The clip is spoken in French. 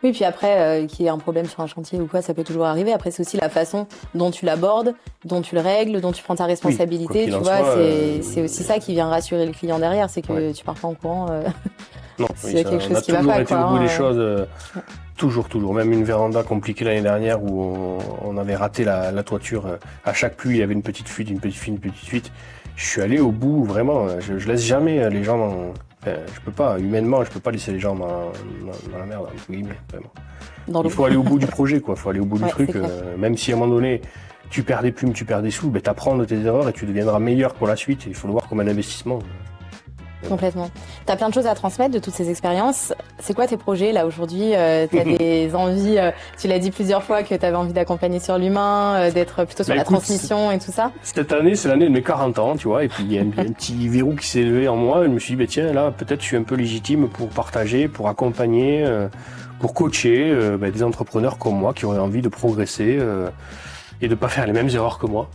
Oui, puis après, qu'il y ait un problème sur un chantier ou quoi, ça peut toujours arriver. Après, c'est aussi la façon dont tu l'abordes, dont tu le règles, dont tu prends ta Oui, quoi responsabilité. qu'il Tu en vois, soit, c'est aussi ça qui vient rassurer le client derrière, c'est ouais. que tu pars pas en courant Non, oui, s'il y a ça, quelque on chose a qui va toujours pas, été quoi. au bout des Hein. choses, toujours, toujours. Même une véranda compliquée l'année dernière où on avait raté la toiture. À chaque pluie, il y avait une petite fuite, une petite fuite, une petite fuite. Je suis allé au bout, vraiment. Je laisse jamais les gens enfin, je peux pas, humainement, je peux pas laisser les gens dans la merde, entre guillemets, vraiment. Dans Il l'eau. faut aller au bout du projet, quoi. Il faut aller au bout du Ouais, c'est truc. clair. Même si à un moment donné, tu perds des plumes, tu perds des sous, ben, t'apprends de tes erreurs et tu deviendras meilleur pour la suite. Il faut le voir comme un investissement. Complètement. Tu as plein de choses à transmettre de toutes ces expériences. C'est quoi tes projets là aujourd'hui? Tu as des envies, tu l'as dit plusieurs fois que tu avais envie d'accompagner sur l'humain, d'être plutôt sur Bah la écoute, transmission et tout ça. cette année, c'est l'année de mes 40 ans, tu vois, et puis il y a un petit verrou qui s'est levé en moi, et je me suis dit, bah, tiens, là, peut-être je suis un peu légitime pour partager, pour accompagner, pour coacher des entrepreneurs comme moi qui auraient envie de progresser et de pas faire les mêmes erreurs que moi.